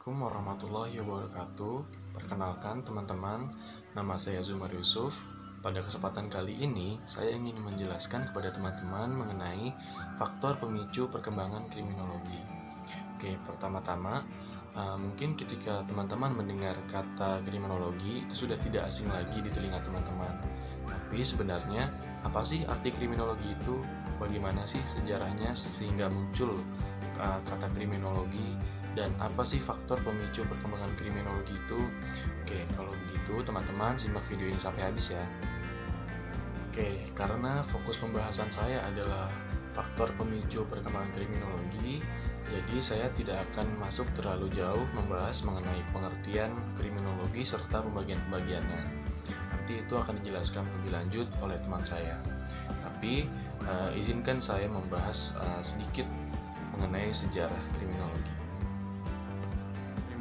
Assalamualaikum warahmatullahi wabarakatuh. Perkenalkan teman-teman, nama saya Zumar Yusuf. Pada kesempatan kali ini, saya ingin menjelaskan kepada teman-teman mengenai faktor pemicu perkembangan kriminologi. Oke, pertama-tama, mungkin ketika teman-teman mendengar kata kriminologi, itu sudah tidak asing lagi di telinga teman-teman. Tapi sebenarnya, apa sih arti kriminologi itu? Bagaimana sih sejarahnya sehingga muncul kata kriminologi? Dan apa sih faktor pemicu perkembangan kriminologi itu? Oke, kalau begitu teman-teman simak video ini sampai habis ya. Oke, karena fokus pembahasan saya adalah faktor pemicu perkembangan kriminologi, jadi saya tidak akan masuk terlalu jauh membahas mengenai pengertian kriminologi serta pembagian-pembagiannya. Nanti itu akan dijelaskan lebih lanjut oleh teman saya. Tapi izinkan saya membahas sedikit mengenai sejarah kriminologi.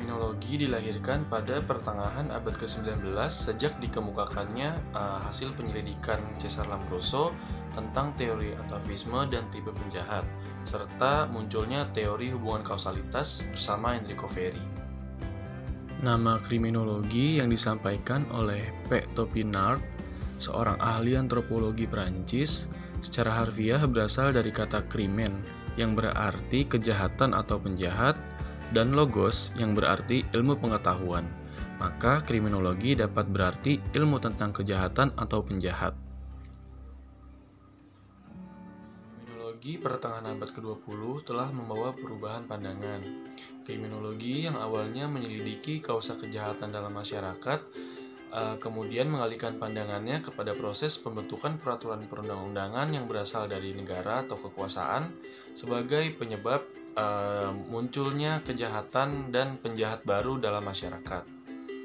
Kriminologi dilahirkan pada pertengahan abad ke-19 sejak dikemukakannya hasil penyelidikan Cesar Lombroso tentang teori atavisme dan tipe penjahat, serta munculnya teori hubungan kausalitas bersama Enrico Ferri. Nama kriminologi yang disampaikan oleh P. Topinard, seorang ahli antropologi Prancis, secara harfiah berasal dari kata krimen, yang berarti kejahatan atau penjahat, dan logos yang berarti ilmu pengetahuan. Maka kriminologi dapat berarti ilmu tentang kejahatan atau penjahat. Kriminologi pertengahan abad ke-20 telah membawa perubahan pandangan. Kriminologi yang awalnya menyelidiki kausa kejahatan dalam masyarakat, kemudian mengalihkan pandangannya kepada proses pembentukan peraturan perundang-undangan yang berasal dari negara atau kekuasaan sebagai penyebab munculnya kejahatan dan penjahat baru dalam masyarakat.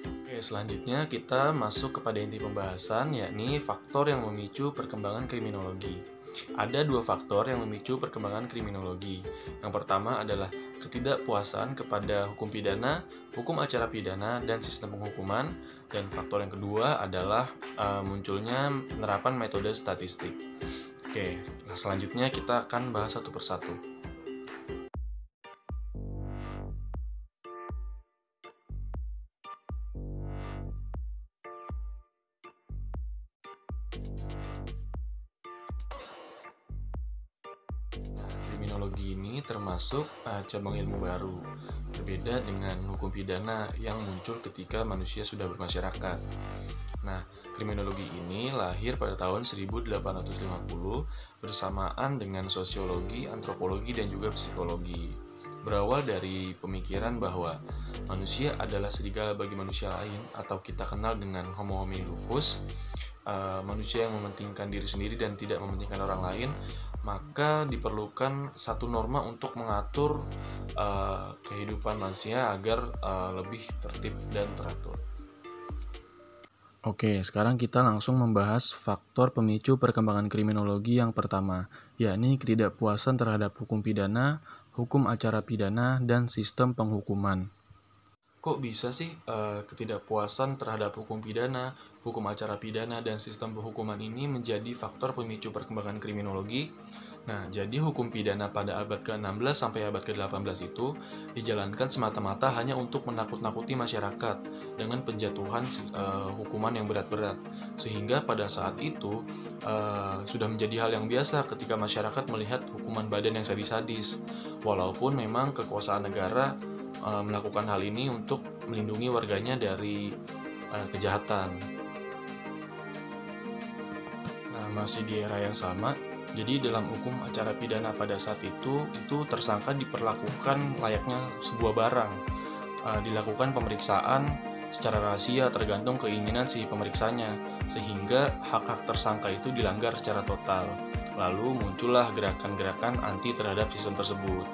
Oke, selanjutnya kita masuk kepada inti pembahasan, yakni faktor yang memicu perkembangan kriminologi. Ada dua faktor yang memicu perkembangan kriminologi. Yang pertama adalah ketidakpuasan kepada hukum pidana, hukum acara pidana, dan sistem penghukuman. Dan faktor yang kedua adalah munculnya penerapan metode statistik. Oke, nah selanjutnya kita akan bahas satu persatu. Kriminologi ini termasuk cabang ilmu baru, berbeda dengan hukum pidana yang muncul ketika manusia sudah bermasyarakat. Nah, kriminologi ini lahir pada tahun 1850 bersamaan dengan sosiologi, antropologi, dan juga psikologi. Berawal dari pemikiran bahwa manusia adalah serigala bagi manusia lain, atau kita kenal dengan Homo homini lupus, manusia yang mementingkan diri sendiri dan tidak mementingkan orang lain, maka diperlukan satu norma untuk mengatur kehidupan manusia agar lebih tertib dan teratur. Oke, sekarang kita langsung membahas faktor pemicu perkembangan kriminologi yang pertama, yakni ketidakpuasan terhadap hukum pidana, hukum acara pidana, dan sistem penghukuman. Kok bisa sih ketidakpuasan terhadap hukum pidana, hukum acara pidana, dan sistem penghukuman ini menjadi faktor pemicu perkembangan kriminologi? Nah, jadi hukum pidana pada abad ke-16 sampai abad ke-18 itu dijalankan semata-mata hanya untuk menakut-nakuti masyarakat dengan penjatuhan hukuman yang berat-berat. Sehingga pada saat itu sudah menjadi hal yang biasa ketika masyarakat melihat hukuman badan yang sadis-sadis. Walaupun memang kekuasaan negara melakukan hal ini untuk melindungi warganya dari kejahatan. Nah, masih di era yang sama, jadi dalam hukum acara pidana pada saat itu tersangka diperlakukan layaknya sebuah barang. Dilakukan pemeriksaan secara rahasia tergantung keinginan si pemeriksanya, sehingga hak-hak tersangka itu dilanggar secara total. Lalu muncullah gerakan-gerakan anti terhadap sistem tersebut.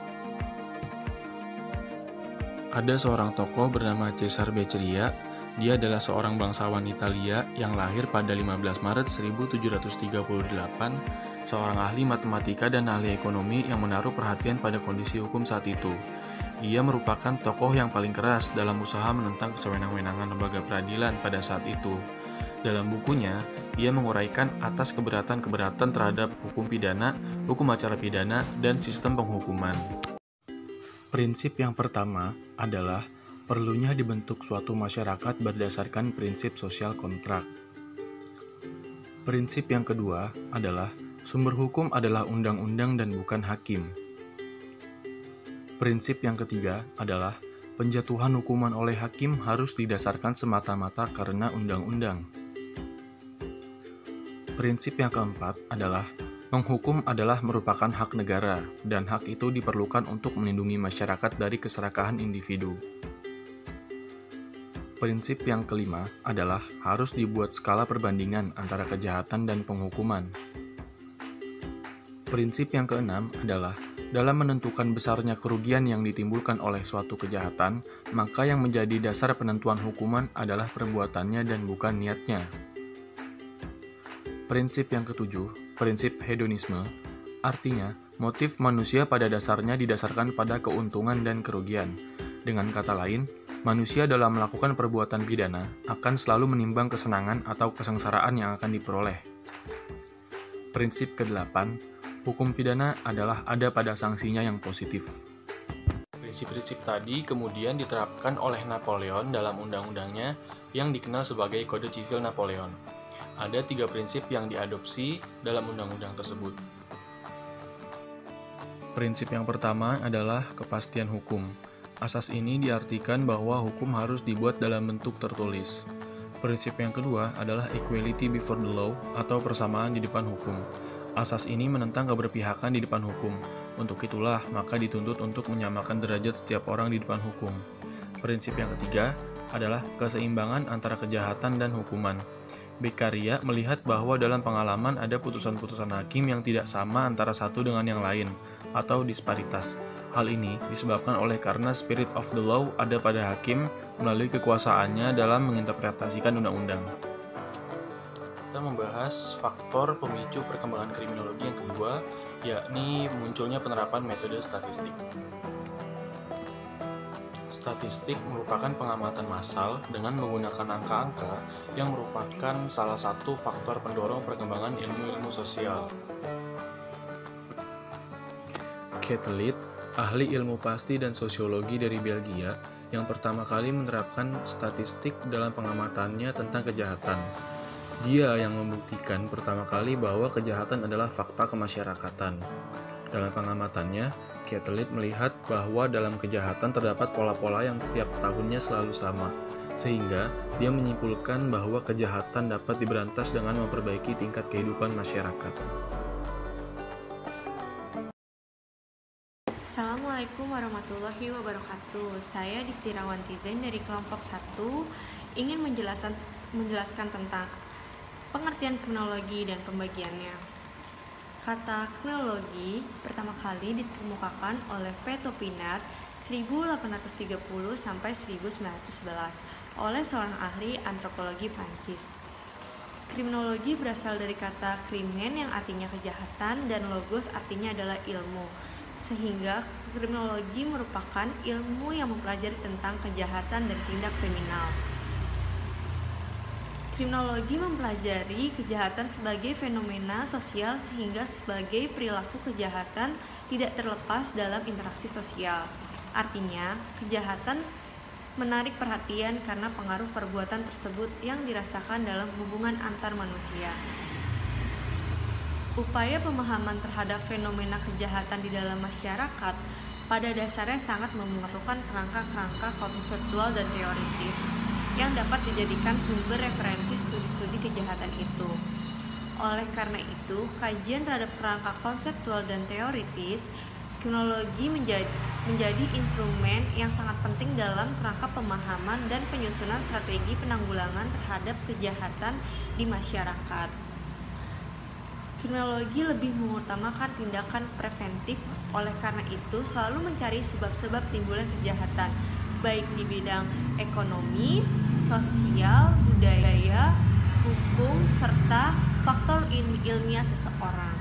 Ada seorang tokoh bernama Cesare Beccaria. Dia adalah seorang bangsawan Italia yang lahir pada 15 Maret 1738, seorang ahli matematika dan ahli ekonomi yang menaruh perhatian pada kondisi hukum saat itu. Ia merupakan tokoh yang paling keras dalam usaha menentang kesewenang-wenangan lembaga peradilan pada saat itu. Dalam bukunya, ia menguraikan atas keberatan-keberatan terhadap hukum pidana, hukum acara pidana, dan sistem penghukuman. Prinsip yang pertama adalah Perlunya dibentuk suatu masyarakat berdasarkan prinsip sosial kontrak. Prinsip yang kedua adalah sumber hukum adalah undang-undang dan bukan hakim. Prinsip yang ketiga adalah penjatuhan hukuman oleh hakim harus didasarkan semata-mata karena undang-undang. Prinsip yang keempat adalah menghukum adalah merupakan hak negara, dan hak itu diperlukan untuk melindungi masyarakat dari keserakahan individu. Prinsip yang kelima adalah harus dibuat skala perbandingan antara kejahatan dan penghukuman. Prinsip yang keenam adalah dalam menentukan besarnya kerugian yang ditimbulkan oleh suatu kejahatan, maka yang menjadi dasar penentuan hukuman adalah perbuatannya dan bukan niatnya. Prinsip yang ketujuh, prinsip hedonisme, artinya motif manusia pada dasarnya didasarkan pada keuntungan dan kerugian. Dengan kata lain, manusia dalam melakukan perbuatan pidana akan selalu menimbang kesenangan atau kesengsaraan yang akan diperoleh. Prinsip ke-8, hukum pidana adalah ada pada sanksinya yang positif. Prinsip-prinsip tadi kemudian diterapkan oleh Napoleon dalam undang-undangnya yang dikenal sebagai Kode Sivil Napoleon. Ada 3 prinsip yang diadopsi dalam undang-undang tersebut. Prinsip yang pertama adalah kepastian hukum. Asas ini diartikan bahwa hukum harus dibuat dalam bentuk tertulis. Prinsip yang kedua adalah equality before the law atau persamaan di depan hukum. Asas ini menentang keberpihakan di depan hukum. Untuk itulah, maka dituntut untuk menyamakan derajat setiap orang di depan hukum. Prinsip yang ketiga adalah keseimbangan antara kejahatan dan hukuman. Beccaria melihat bahwa dalam pengalaman ada putusan-putusan hakim yang tidak sama antara satu dengan yang lain, atau disparitas. Hal ini disebabkan oleh karena spirit of the law ada pada hakim melalui kekuasaannya dalam menginterpretasikan undang-undang. Kita membahas faktor pemicu perkembangan kriminologi yang kedua, yakni munculnya penerapan metode statistik. Statistik merupakan pengamatan massal dengan menggunakan angka-angka yang merupakan salah satu faktor pendorong perkembangan ilmu-ilmu sosial. Catlett, ahli ilmu pasti dan sosiologi dari Belgia, yang pertama kali menerapkan statistik dalam pengamatannya tentang kejahatan. Dia yang membuktikan pertama kali bahwa kejahatan adalah fakta kemasyarakatan. Dalam pengamatannya, Catlett melihat bahwa dalam kejahatan terdapat pola-pola yang setiap tahunnya selalu sama, sehingga dia menyimpulkan bahwa kejahatan dapat diberantas dengan memperbaiki tingkat kehidupan masyarakat. Assalamualaikum warahmatullahi wabarakatuh. Saya Distirawanti Zain dari kelompok 1 ingin menjelaskan tentang pengertian kriminologi dan pembagiannya. Kata kriminologi pertama kali dikemukakan oleh P. Topinard 1830 sampai 1911 oleh seorang ahli antropologi Prancis. Kriminologi berasal dari kata krimen yang artinya kejahatan dan logos artinya adalah ilmu. Sehingga kriminologi merupakan ilmu yang mempelajari tentang kejahatan dan tindak kriminal. Kriminologi mempelajari kejahatan sebagai fenomena sosial sehingga sebagai perilaku kejahatan tidak terlepas dalam interaksi sosial. Artinya, kejahatan menarik perhatian karena pengaruh perbuatan tersebut yang dirasakan dalam hubungan antar manusia. Upaya pemahaman terhadap fenomena kejahatan di dalam masyarakat pada dasarnya sangat memerlukan kerangka-kerangka konseptual dan teoritis yang dapat dijadikan sumber referensi studi-studi kejahatan itu. Oleh karena itu, kajian terhadap kerangka konseptual dan teoritis, kriminologi menjadi instrumen yang sangat penting dalam kerangka pemahaman dan penyusunan strategi penanggulangan terhadap kejahatan di masyarakat. Kriminologi lebih mengutamakan tindakan preventif, oleh karena itu selalu mencari sebab-sebab timbulnya kejahatan, baik di bidang ekonomi, sosial, budaya, hukum, serta faktor ilmiah seseorang.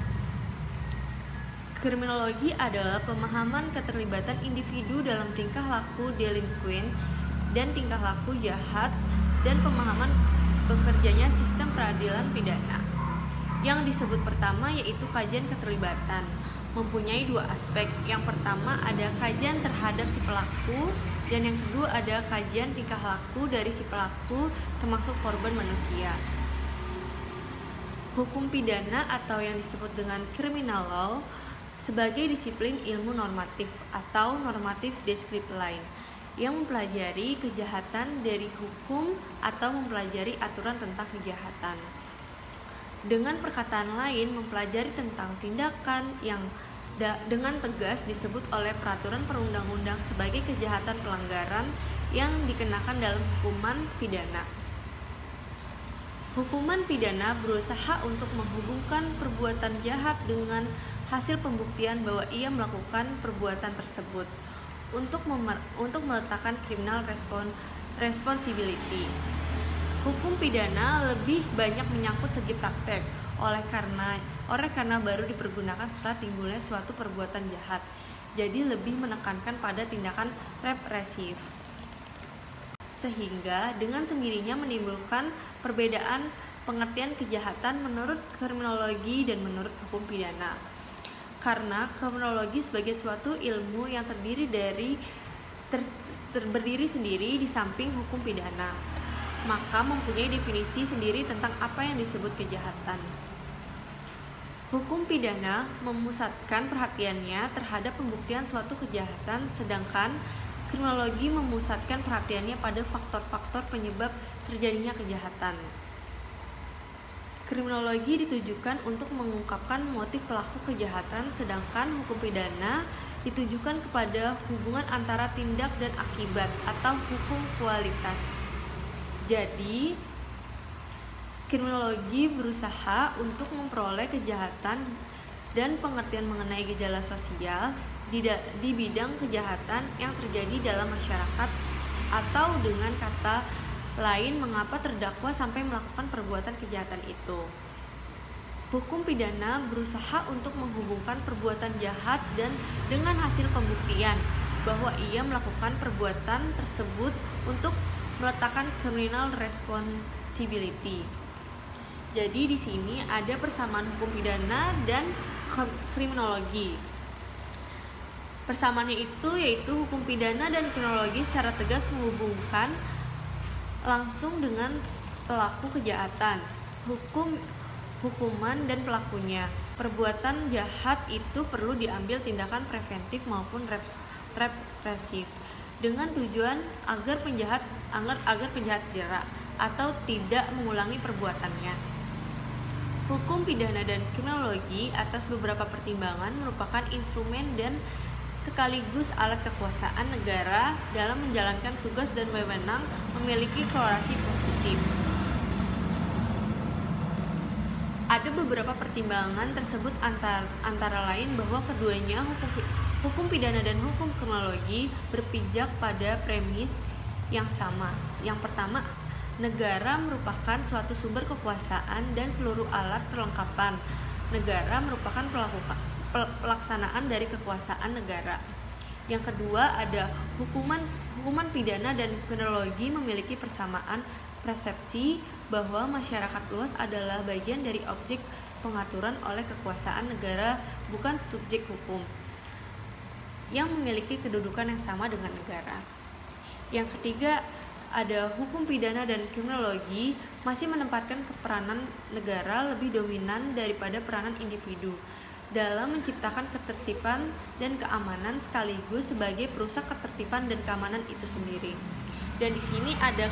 Kriminologi adalah pemahaman keterlibatan individu dalam tingkah laku delinkuent dan tingkah laku jahat dan pemahaman bekerjanya sistem peradilan pidana. Yang disebut pertama yaitu kajian keterlibatan. mempunyai dua aspek. Yang pertama ada kajian terhadap si pelaku, dan yang kedua ada kajian tingkah laku dari si pelaku termasuk korban manusia. Hukum pidana atau yang disebut dengan criminal law sebagai disiplin ilmu normatif atau normatif descriptive line yang mempelajari kejahatan dari hukum atau mempelajari aturan tentang kejahatan. Dengan perkataan lain, mempelajari tentang tindakan yang dengan tegas disebut oleh peraturan perundang-undang sebagai kejahatan pelanggaran yang dikenakan dalam hukuman pidana. Hukuman pidana berusaha untuk menghubungkan perbuatan jahat dengan hasil pembuktian bahwa ia melakukan perbuatan tersebut untuk meletakkan criminal responsibility. Hukum pidana lebih banyak menyangkut segi praktek oleh karena baru dipergunakan setelah timbulnya suatu perbuatan jahat. Jadi lebih menekankan pada tindakan represif. Sehingga dengan sendirinya menimbulkan perbedaan pengertian kejahatan menurut kriminologi dan menurut hukum pidana. Karena kriminologi sebagai suatu ilmu yang berdiri sendiri di samping hukum pidana, maka mempunyai definisi sendiri tentang apa yang disebut kejahatan. Hukum pidana memusatkan perhatiannya terhadap pembuktian suatu kejahatan, sedangkan kriminologi memusatkan perhatiannya pada faktor-faktor penyebab terjadinya kejahatan. Kriminologi ditujukan untuk mengungkapkan motif pelaku kejahatan, sedangkan hukum pidana ditujukan kepada hubungan antara tindak dan akibat atau hukum kualitas. Jadi, kriminologi berusaha untuk memperoleh kejahatan dan pengertian mengenai gejala sosial di bidang kejahatan yang terjadi dalam masyarakat, atau dengan kata lain mengapa terdakwa sampai melakukan perbuatan kejahatan itu. Hukum pidana berusaha untuk menghubungkan perbuatan jahat dan dengan hasil pembuktian bahwa ia melakukan perbuatan tersebut untuk meletakkan criminal responsibility. Jadi di sini ada persamaan hukum pidana dan kriminologi. Persamaannya itu yaitu hukum pidana dan kriminologi secara tegas menghubungkan langsung dengan pelaku kejahatan, hukuman dan pelakunya. Perbuatan jahat itu perlu diambil tindakan preventif maupun represif dengan tujuan agar penjahat jera atau tidak mengulangi perbuatannya. Hukum pidana dan kriminologi atas beberapa pertimbangan merupakan instrumen dan sekaligus alat kekuasaan negara dalam menjalankan tugas dan wewenang memiliki korelasi positif. Ada beberapa pertimbangan tersebut antara lain bahwa keduanya hukum pidana dan hukum kriminologi berpijak pada premis yang sama. Yang pertama, negara merupakan suatu sumber kekuasaan dan seluruh alat perlengkapan negara merupakan pelaksanaan dari kekuasaan negara. Yang kedua, ada hukuman pidana dan kriminologi memiliki persamaan persepsi bahwa masyarakat luas adalah bagian dari objek pengaturan oleh kekuasaan negara, bukan subjek hukum yang memiliki kedudukan yang sama dengan negara. Yang ketiga, ada hukum pidana dan kriminologi masih menempatkan keperanan negara lebih dominan daripada peranan individu dalam menciptakan ketertiban dan keamanan sekaligus sebagai perusak ketertiban dan keamanan itu sendiri. Dan di sini ada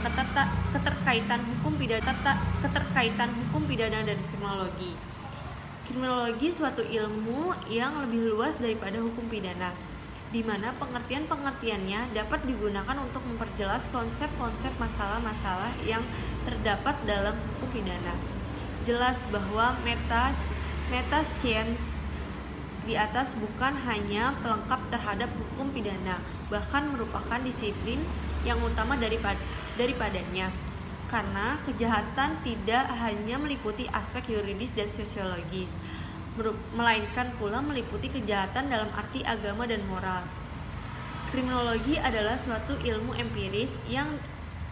keterkaitan hukum pidana dan kriminologi. Kriminologi suatu ilmu yang lebih luas daripada hukum pidana, di mana pengertiannya dapat digunakan untuk memperjelas konsep-konsep masalah-masalah yang terdapat dalam hukum pidana. Jelas bahwa metascience di atas bukan hanya pelengkap terhadap hukum pidana, bahkan merupakan disiplin yang utama daripadanya. Karena kejahatan tidak hanya meliputi aspek yuridis dan sosiologis, melainkan pula meliputi kejahatan dalam arti agama dan moral. Kriminologi adalah suatu ilmu empiris yang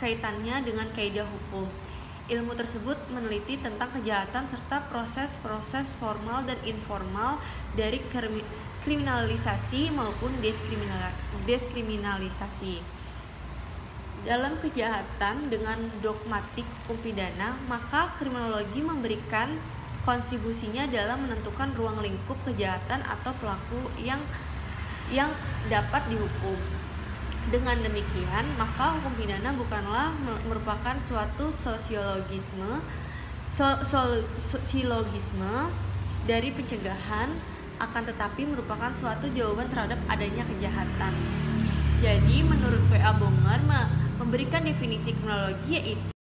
kaitannya dengan kaidah hukum. Ilmu tersebut meneliti tentang kejahatan serta proses-proses formal dan informal dari kriminalisasi maupun deskriminalisasi. Dalam kejahatan dengan dogmatik hukum pidana, maka kriminologi memberikan kontribusinya dalam menentukan ruang lingkup kejahatan atau pelaku yang dapat dihukum. Dengan demikian, maka hukum pidana bukanlah merupakan suatu silogisme dari pencegahan, akan tetapi merupakan suatu jawaban terhadap adanya kejahatan. Jadi, menurut W.A. Bonger memberikan definisi kriminologi yaitu